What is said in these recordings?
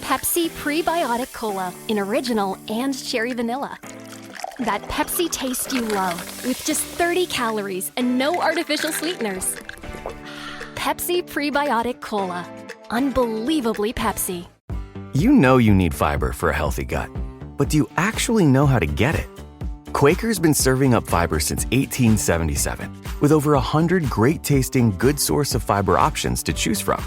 Pepsi Prebiotic Cola in original and cherry vanilla. That Pepsi taste you love with just 30 calories and no artificial sweeteners. Pepsi Prebiotic Cola. Unbelievably Pepsi. You know you need fiber for a healthy gut, but do you actually know how to get it? Quaker's been serving up fiber since 1877, with over 100 great-tasting, good source of fiber options to choose from.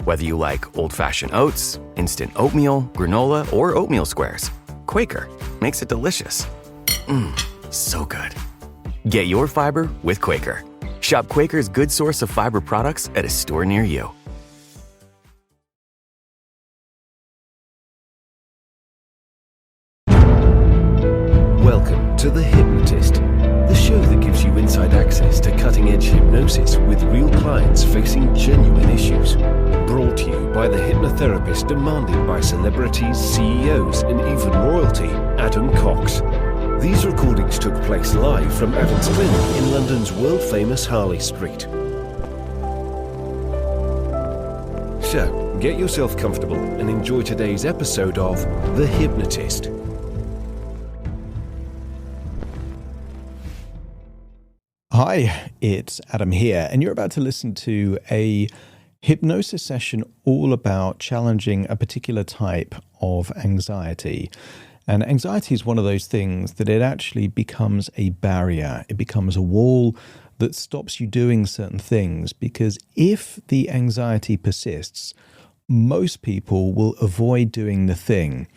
Whether you like old-fashioned oats, instant oatmeal, granola, or oatmeal squares, Quaker makes it delicious. So good. Get your fiber with Quaker. Shop Quaker's good source of fiber products at a store near you. Welcome to The Hypnotist, the show that gives you inside access to cutting-edge hypnosis with real clients facing genuine issues. Brought to you by the hypnotherapist demanded by celebrities, CEOs, and even royalty, Adam Cox. These recordings took place live from Avon's Clinic in London's world-famous Harley Street. So, get yourself comfortable and enjoy today's episode of The Hypnotist. Hi, it's Adam here, and you're about to listen to a hypnosis session all about challenging a particular type of anxiety. And anxiety is one of those things that it actually becomes a barrier. It becomes a wall that stops you doing certain things, because if the anxiety persists, most people will avoid doing the thing.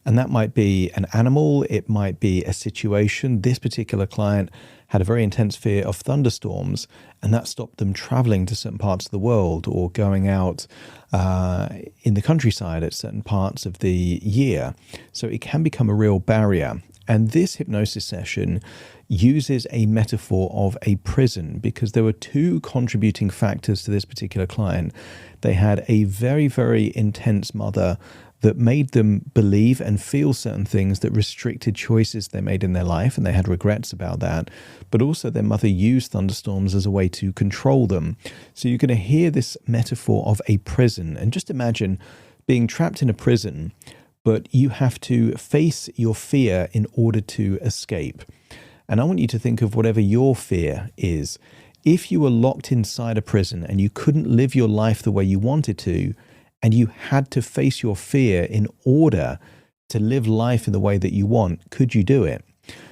And that might be an animal, it might be a situation. This particular client had a very intense fear of thunderstorms, and that stopped them traveling to certain parts of the world or going out in the countryside at certain parts of the year. So it can become a real barrier. And this hypnosis session uses a metaphor of a prison, because there were two contributing factors to this particular client. They had a very, very intense mother that made them believe and feel certain things that restricted choices they made in their life, and they had regrets about that. But also their mother used thunderstorms as a way to control them. So you're going to hear this metaphor of a prison, and just imagine being trapped in a prison, but you have to face your fear in order to escape. And I want you to think of whatever your fear is. If you were locked inside a prison and you couldn't live your life the way you wanted to, and you had to face your fear in order to live life in the way that you want, could you do it?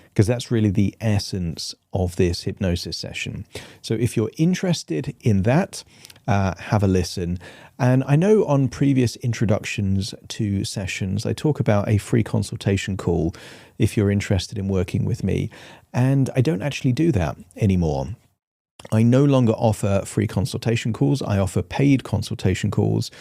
Because that's really the essence of this hypnosis session. So if you're interested in that, have a listen. And I know on previous introductions to sessions, I talk about a free consultation call if you're interested in working with me. And I don't actually do that anymore. I no longer offer free consultation calls. I offer paid consultation calls.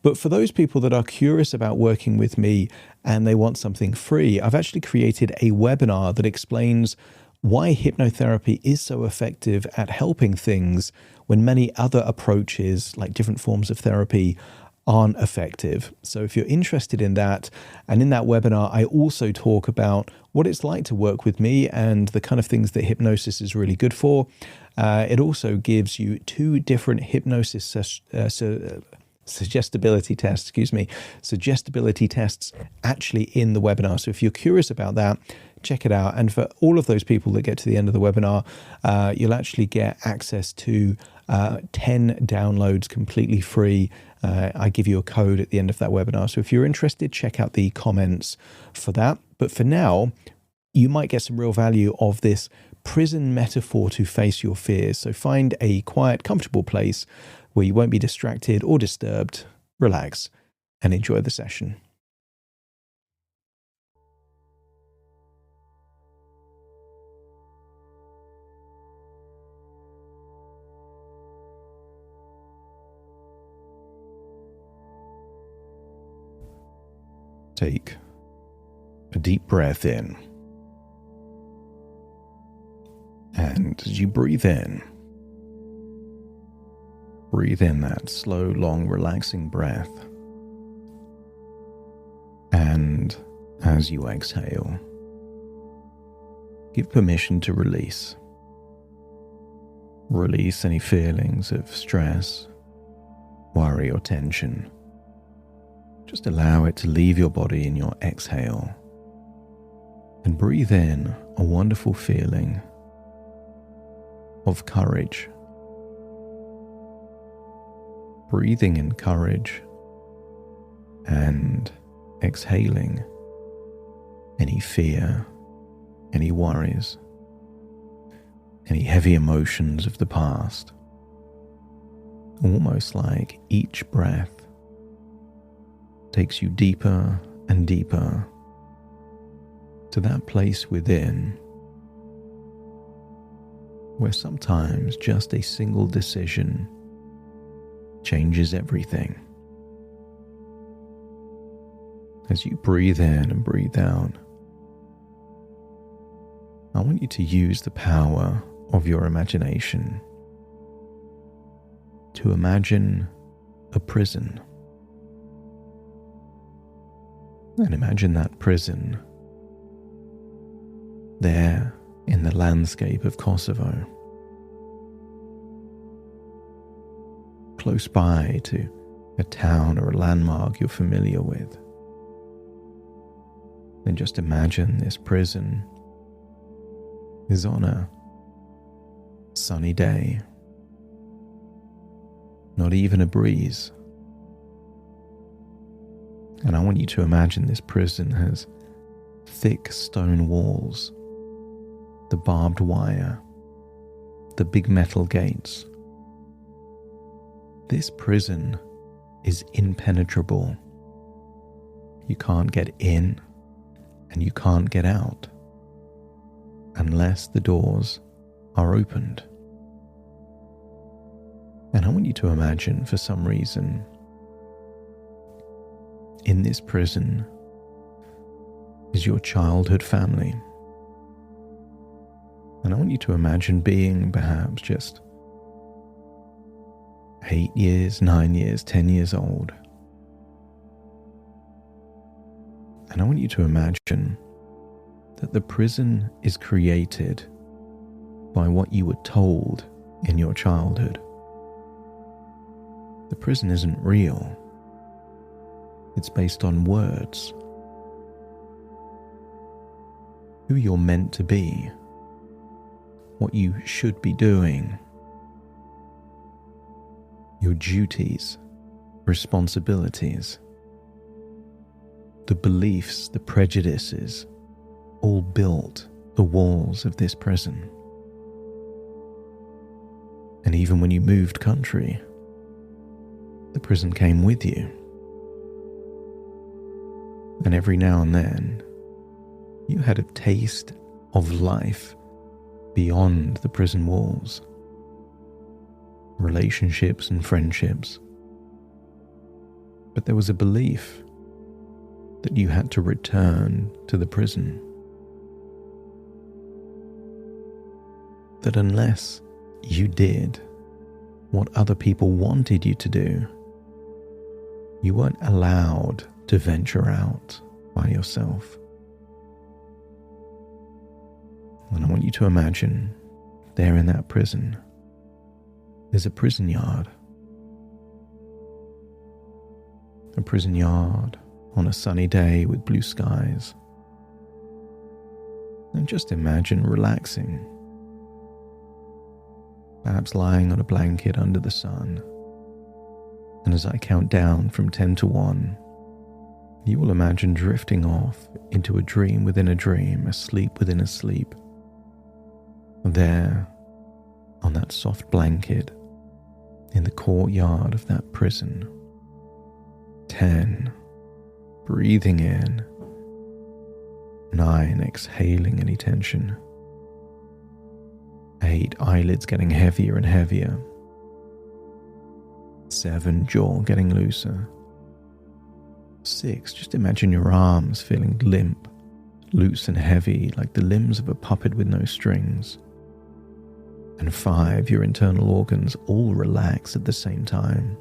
But for those people that are curious about working with me and they want something free, I've actually created a webinar that explains why hypnotherapy is so effective at helping things when many other approaches, like different forms of therapy, aren't effective. So if you're interested in that, and in that webinar, I also talk about what it's like to work with me and the kind of things that hypnosis is really good for. It also gives you two different hypnosis suggestibility tests actually in the webinar. So if you're curious about that, check it out. And for all of those people that get to the end of the webinar, you'll actually get access to 10 downloads completely free. I give you a code at the end of that webinar. So if you're interested, check out the comments for that. But for now, you might get some real value of this prison metaphor to face your fears. So find a quiet, comfortable place where you won't be distracted or disturbed. Relax and enjoy the session. Take a deep breath in. And as you breathe in that slow, long, relaxing breath. And as you exhale, give permission to release. Release any feelings of stress, worry, or tension. Just allow it to leave your body in your exhale. And breathe in a wonderful feeling of courage. Breathing in courage and exhaling any fear, any worries, any heavy emotions of the past. Almost like each breath takes you deeper and deeper to that place within where sometimes just a single decision changes everything. As you breathe in and breathe out, I want you to use the power of your imagination to imagine a prison. And imagine that prison there in the landscape of Kosovo, close by to a town or a landmark you're familiar with. Then just imagine this prison is on a sunny day, not even a breeze. And I want you to imagine this prison has thick stone walls, the barbed wire, the big metal gates. This prison is impenetrable. You can't get in and you can't get out unless the doors are opened. And I want you to imagine, for some reason, in this prison is your childhood family. And I want you to imagine being perhaps just 8 years, 9 years, 10 years old. And I want you to imagine that the prison is created by what you were told in your childhood. The prison isn't real. It's based on words. Who you're meant to be, what you should be doing, your duties, responsibilities, the beliefs, the prejudices, all built the walls of this prison. And even when you moved country, the prison came with you. And every now and then, you had a taste of life beyond the prison walls. Relationships and friendships. But there was a belief that you had to return to the prison. That unless you did what other people wanted you to do, you weren't allowed to venture out by yourself. And I want you to imagine there in that prison, there's a prison yard. A prison yard on a sunny day with blue skies. And just imagine relaxing. Perhaps lying on a blanket under the sun. And as I count down from 10 to 1, you will imagine drifting off into a dream within a dream, a sleep within a sleep. There, on that soft blanket, in the courtyard of that prison. 10, breathing in. 9, exhaling any tension. 8, eyelids getting heavier and heavier. 7, jaw getting looser. 6, just imagine your arms feeling limp, loose and heavy like the limbs of a puppet with no strings. And 5, your internal organs all relax at the same time.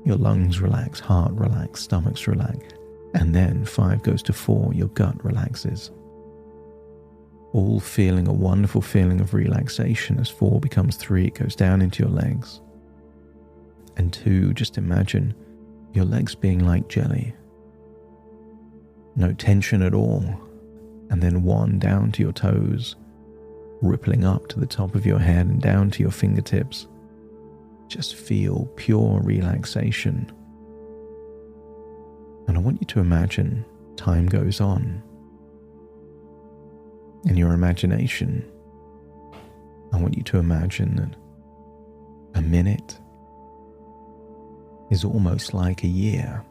Your lungs relax, heart relax, stomachs relax. And then 5 goes to 4, your gut relaxes. All feeling a wonderful feeling of relaxation. As 4 becomes 3, it goes down into your legs. And 2, just imagine your legs being like jelly. No tension at all, and then one down to your toes, rippling up to the top of your head and down to your fingertips. Just feel pure relaxation. And I want you to imagine time goes on. In your imagination, I want you to imagine that a minute is almost like a year.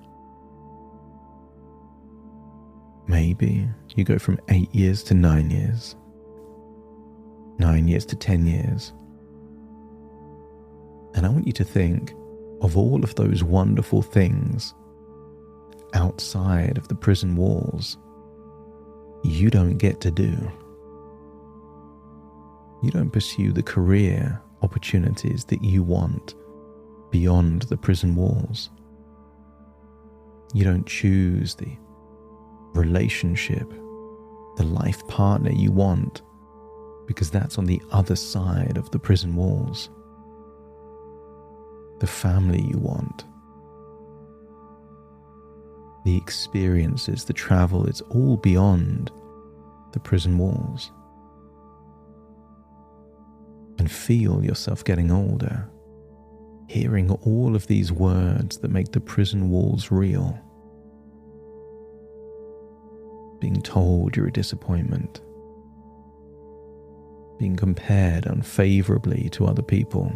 Maybe you go from 8 years to 9 years, 9 years to 10 years. And I want you to think of all of those wonderful things outside of the prison walls you don't get to do. You don't pursue the career opportunities that you want beyond the prison walls. You don't choose the relationship, the life partner you want, because that's on the other side of the prison walls. The family you want, the experiences, the travel, it's all beyond the prison walls. And feel yourself getting older, hearing all of these words that make the prison walls real. Being told you're a disappointment, being compared unfavorably to other people.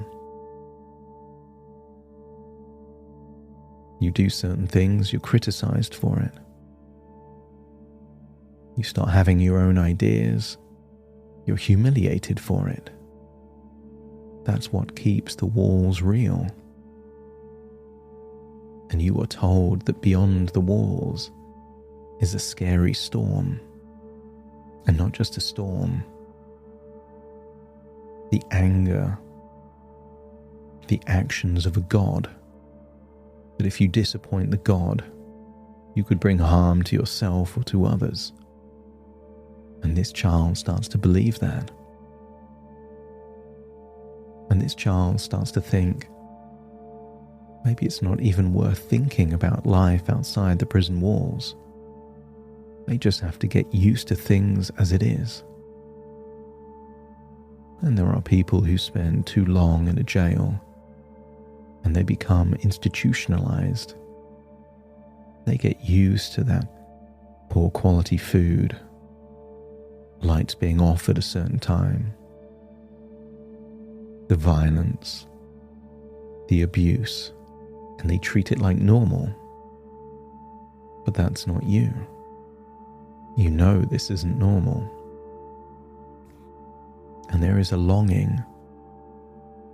You do certain things, you're criticized for it. You start having your own ideas, you're humiliated for it. That's what keeps the walls real. And you are told that beyond the walls is a scary storm. And not just a storm. The anger, the actions of a god. That if you disappoint the god, you could bring harm to yourself or to others. And this child starts to believe that. And this child starts to think, maybe it's not even worth thinking about life outside the prison walls. They just have to get used to things as it is. And there are people who spend too long in a jail and they become institutionalized. They get used to that poor quality food, lights being off at a certain time, the violence, the abuse, and they treat it like normal. But that's not you. You know this isn't normal. And there is a longing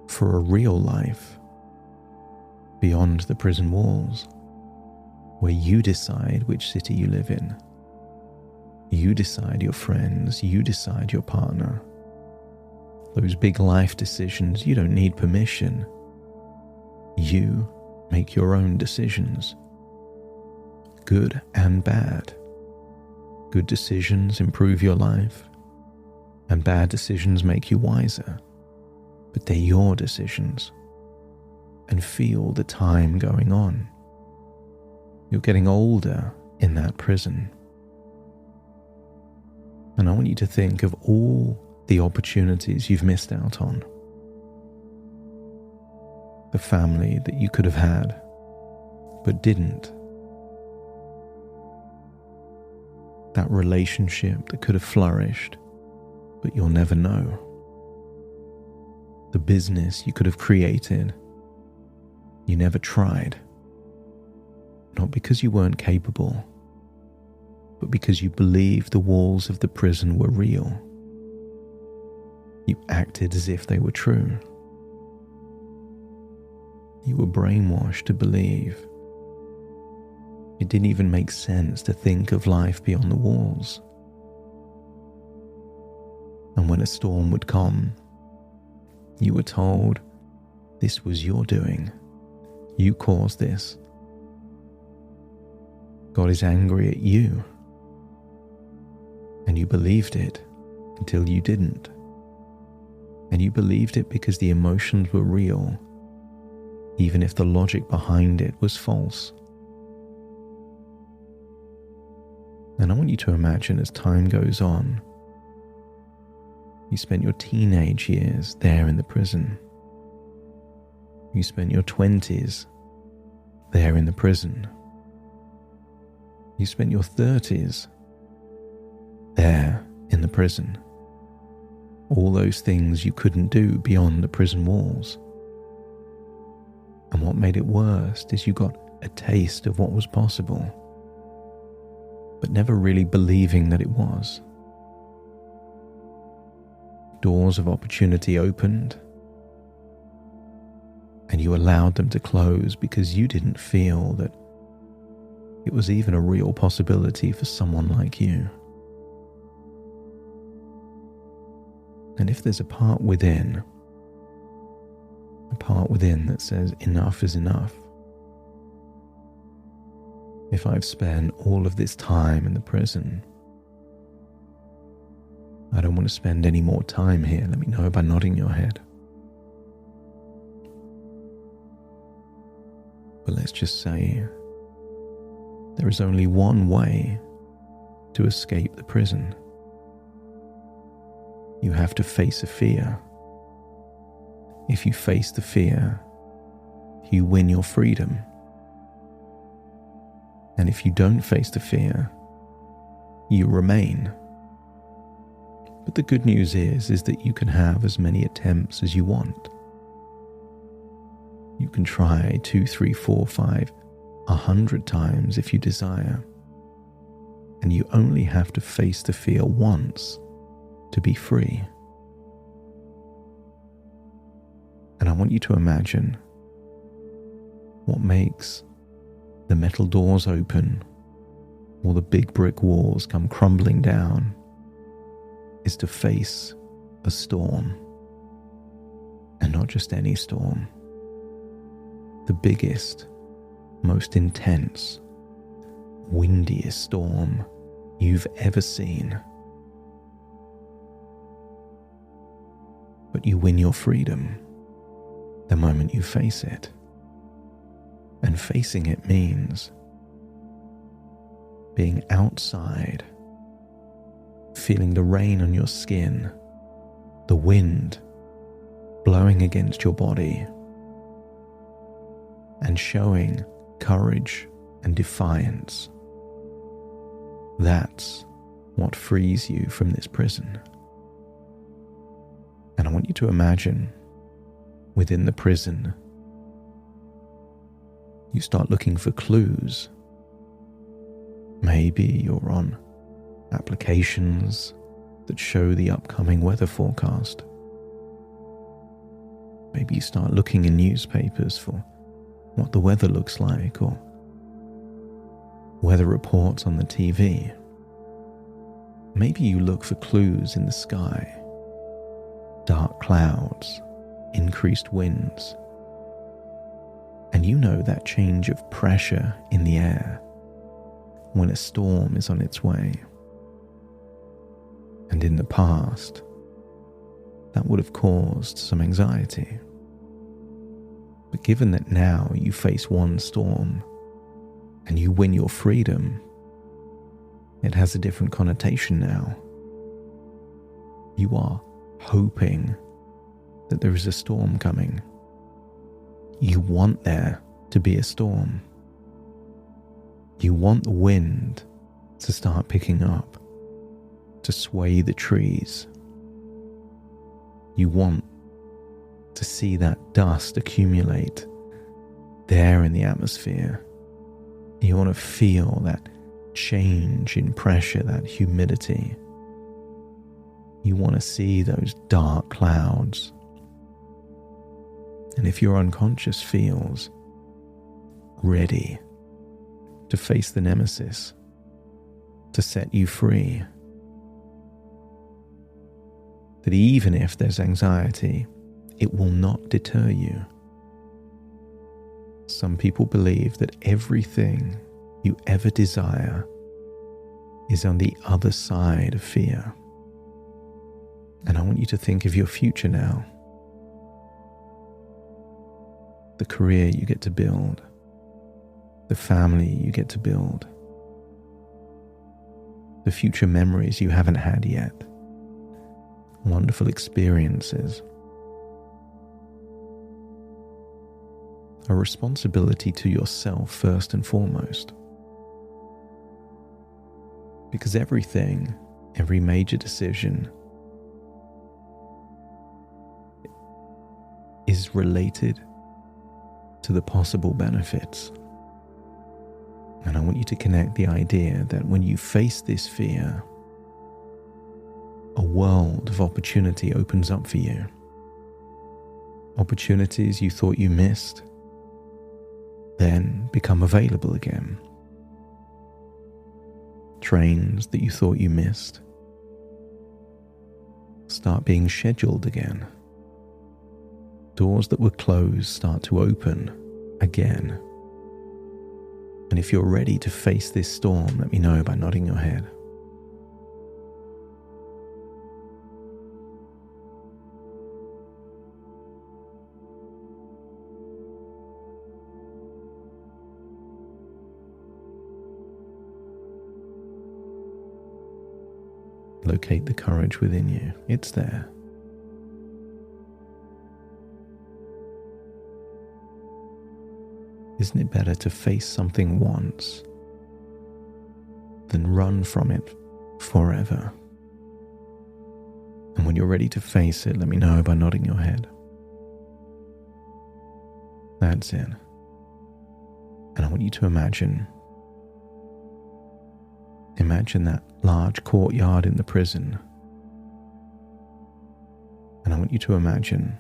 for a real life beyond the prison walls, where you decide which city you live in. You decide your friends, you decide your partner. Those big life decisions, you don't need permission. You make your own decisions, good and bad. Good decisions improve your life, and bad decisions make you wiser. But they're your decisions. And feel the time going on. You're getting older in that prison. And I want you to think of all the opportunities you've missed out on. The family that you could have had, but didn't. That relationship that could have flourished, but you'll never know. The business you could have created, you never tried. Not because you weren't capable, but because you believed the walls of the prison were real. You acted as if they were true. You were brainwashed to believe. It didn't even make sense to think of life beyond the walls. And when a storm would come, you were told this was your doing. You caused this. God is angry at you. And you believed it until you didn't. And you believed it because the emotions were real, even if the logic behind it was false. And I want you to imagine as time goes on, you spent your teenage years there in the prison. You spent your 20s there in the prison. You spent your 30s there in the prison. All those things you couldn't do beyond the prison walls. And what made it worse is you got a taste of what was possible, but never really believing that it was. Doors of opportunity opened, and you allowed them to close because you didn't feel that it was even a real possibility for someone like you. And if there's a part within that says enough is enough, if I've spent all of this time in the prison, I don't want to spend any more time here, let me know by nodding your head. But let's just say there is only one way to escape the prison. You have to face a fear. If you face the fear, you win your freedom. And if you don't face the fear, you remain. But the good news is that you can have as many attempts as you want. You can try 2, 3, 4, 5, 100 times if you desire. And you only have to face the fear once to be free. And I want you to imagine what makes the metal doors open or the big brick walls come crumbling down is to face a storm. And not just any storm. The biggest, most intense, windiest storm you've ever seen. But you win your freedom the moment you face it. And facing it means being outside, feeling the rain on your skin, the wind blowing against your body, and showing courage and defiance. That's what frees you from this prison. And I want you to imagine within the prison, you start looking for clues. Maybe you're on applications that show the upcoming weather forecast. Maybe you start looking in newspapers for what the weather looks like, or weather reports on the TV. Maybe you look for clues in the sky. Dark clouds, increased winds. And you know that change of pressure in the air when a storm is on its way. And in the past, that would have caused some anxiety. But given that now you face one storm and you win your freedom, it has a different connotation now. You are hoping that there is a storm coming. You want there to be a storm. You want the wind to start picking up, to sway the trees. You want to see that dust accumulate there in the atmosphere. You want to feel that change in pressure, that humidity. You want to see those dark clouds. And if your unconscious feels ready to face the nemesis, to set you free, that even if there's anxiety, it will not deter you. Some people believe that everything you ever desire is on the other side of fear. And I want you to think of your future now. The career you get to build, the family you get to build, future memories you haven't had yet, wonderful experiences, a responsibility to yourself first and foremost. Because everything, every major decision is related to the possible benefits. And I want you to connect the idea that when you face this fear, a world of opportunity opens up for you. Opportunities you thought you missed then become available again. Trains that you thought you missed start being scheduled again. Doors that were closed start to open again. And if you're ready to face this storm, let me know by nodding your head. Locate the courage within you. It's there. Isn't it better to face something once than run from it forever? And when you're ready to face it, let me know by nodding your head. That's it. And I want you to imagine that large courtyard in the prison. And I want you to imagine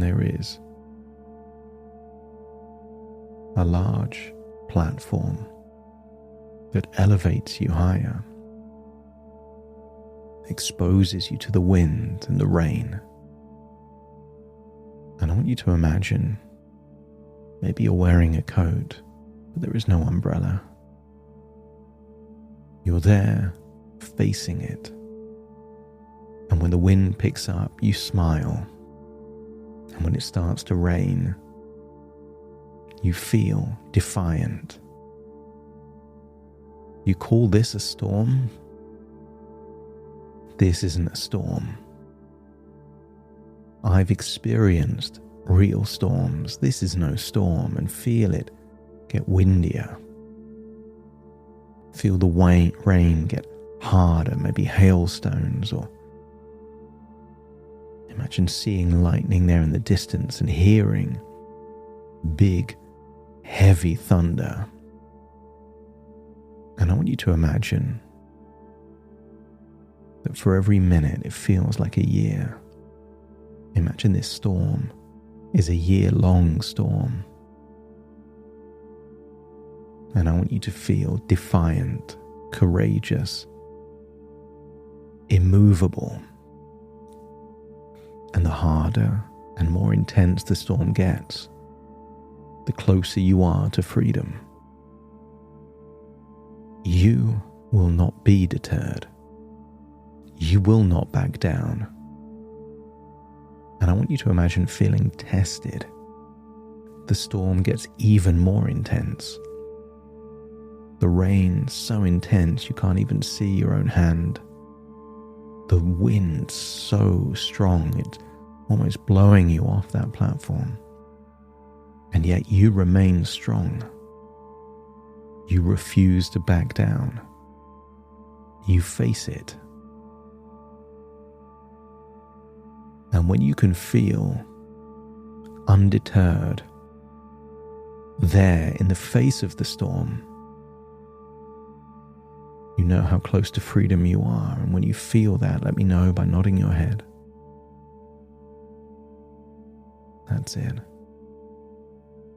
there is a large platform that elevates you higher, exposes you to the wind and the rain. And I want you to imagine maybe you're wearing a coat, but there is no umbrella. You're there, facing it. And when the wind picks up, you smile. And when it starts to rain, you feel defiant. You call this a storm? This isn't a storm. I've experienced real storms. This is no storm, and feel it get windier. Feel the rain get harder, maybe hailstones, or imagine seeing lightning there in the distance and hearing big, heavy thunder. And I want you to imagine that for every minute it feels like a year. Imagine this storm is a year-long storm. And I want you to feel defiant, courageous, immovable. And the harder and more intense the storm gets, the closer you are to freedom. You will not be deterred. You will not back down. And I want you to imagine feeling tested. The storm gets even more intense. The rain so intense you can't even see your own hand. The wind so strong it's almost blowing you off that platform. And yet you remain strong. You refuse to back down. You face it. And when you can feel undeterred, there in the face of the storm, you know how close to freedom you are. And when you feel that, let me know by nodding your head. That's it.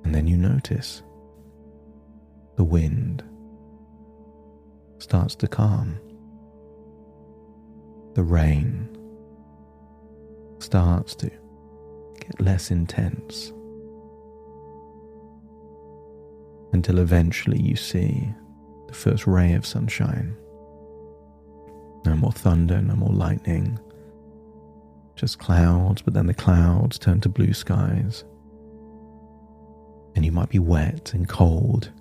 And then you notice the wind starts to calm. The rain starts to get less intense, until eventually you see the first ray of sunshine. No more thunder, no more lightning, just clouds, but then the clouds turn to blue skies. And you might be wet and cold,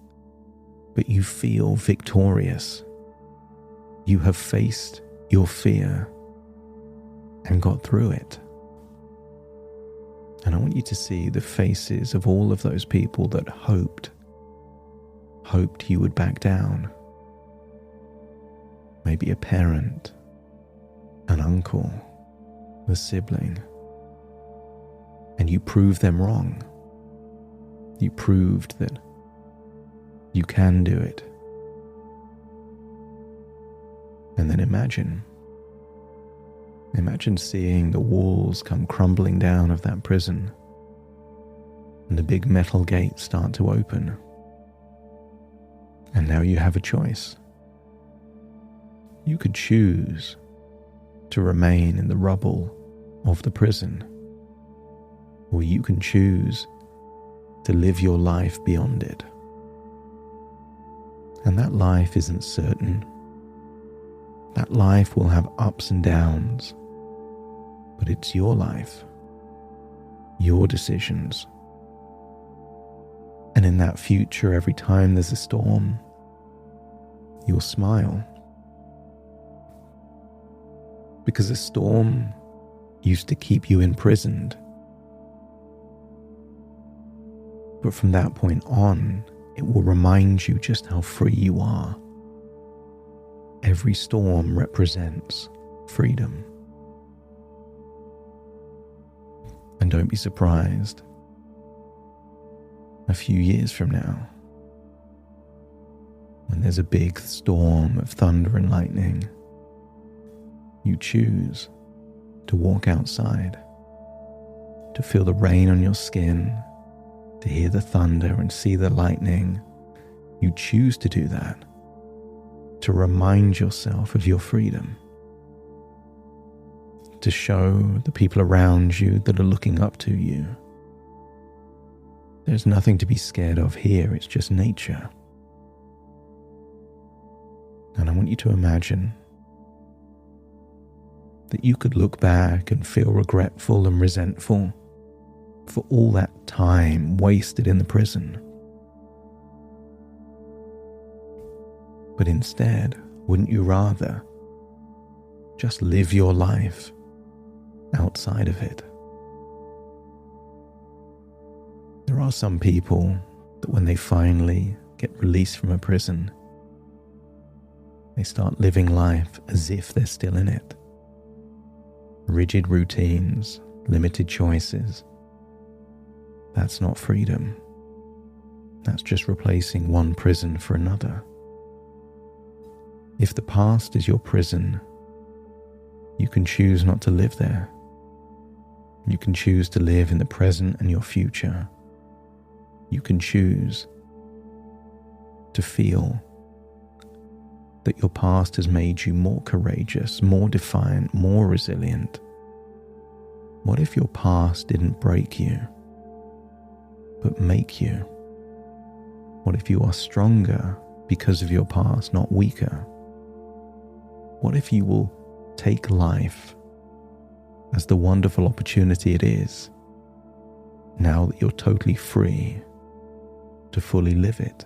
but you feel victorious. You have faced your fear and got through it. And I want you to see the faces of all of those people that hoped you would back down. Maybe a parent, an uncle, a sibling. And you proved them wrong. You proved that you can do it. And then imagine seeing the walls come crumbling down of that prison and the big metal gates start to open. And now you have a choice. You could choose to remain in the rubble of the prison, or you can choose to live your life beyond it. And that life isn't certain. That life will have ups and downs, but it's your life, your decisions. And in that future, every time there's a storm, you'll smile. Because a storm used to keep you imprisoned. But from that point on, it will remind you just how free you are. Every storm represents freedom. And don't be surprised a few years from now, when there's a big storm of thunder and lightning, you choose to walk outside, to feel the rain on your skin, to hear the thunder and see the lightning. You choose to do that, to remind yourself of your freedom, to show the people around you that are looking up to you. There's nothing to be scared of here, it's just nature. And I want you to imagine that you could look back and feel regretful and resentful for all that time wasted in the prison. But instead, wouldn't you rather just live your life outside of it? There are some people that when they finally get released from a prison, they start living life as if they're still in it. Rigid routines, limited choices. That's not freedom. That's just replacing one prison for another. If the past is your prison, you can choose not to live there. You can choose to live in the present and your future. You can choose to feel that your past has made you more courageous, more defiant, more resilient. What if your past didn't break you, but make you? What if you are stronger because of your past, not weaker? What if you will take life as the wonderful opportunity it is, now that you're totally free to fully live it?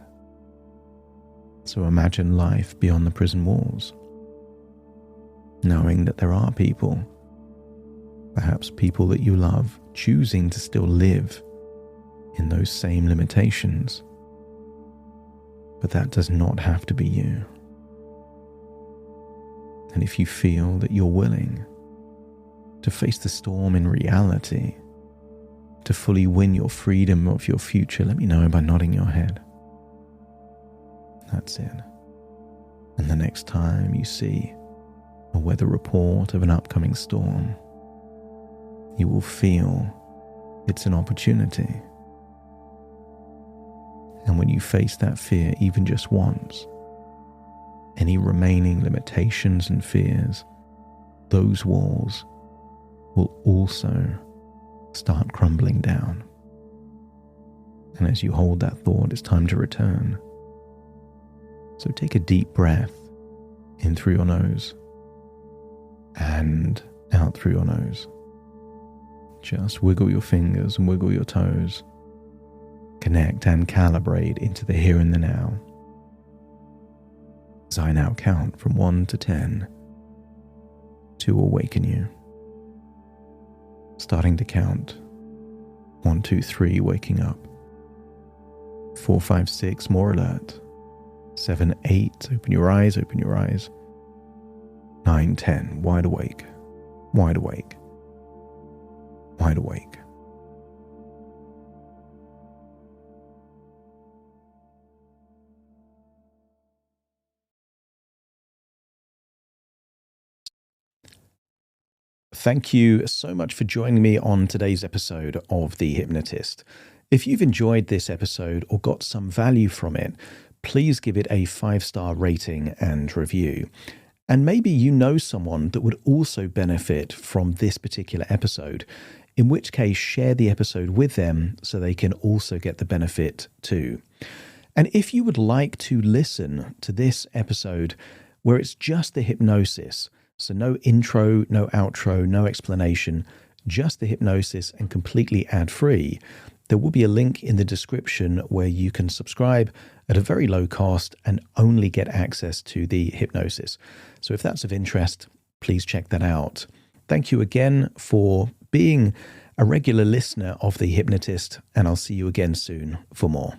So imagine life beyond the prison walls, knowing that there are people, perhaps people that you love, choosing to still live in those same limitations. But that does not have to be you. And if you feel that you're willing to face the storm in reality, to fully win your freedom of your future, let me know by nodding your head. That's it. And the next time you see a weather report of an upcoming storm, you will feel it's an opportunity. And when you face that fear even just once, any remaining limitations and fears, those walls will also start crumbling down. And as you hold that thought, it's time to return. So take a deep breath in through your nose and out through your nose. Just wiggle your fingers and wiggle your toes. Connect and calibrate into the here and the now. As I now count from 1 to 10 to awaken you. Starting to count. 1, 2, 3, waking up. 4, 5, 6, more alert. 7, 8, open your eyes, open your eyes. 9, 10, wide awake, wide awake, wide awake. Thank you so much for joining me on today's episode of The Hypnotist. If you've enjoyed this episode or got some value from it, please give it a 5-star rating and review. And maybe you know someone that would also benefit from this particular episode, in which case share the episode with them so they can also get the benefit too. And if you would like to listen to this episode where it's just the hypnosis, so no intro, no outro, no explanation, just the hypnosis and completely ad-free, there will be a link in the description where you can subscribe at a very low cost and only get access to the hypnosis. So if that's of interest, please check that out. Thank you again for being a regular listener of The Hypnotist, and I'll see you again soon for more.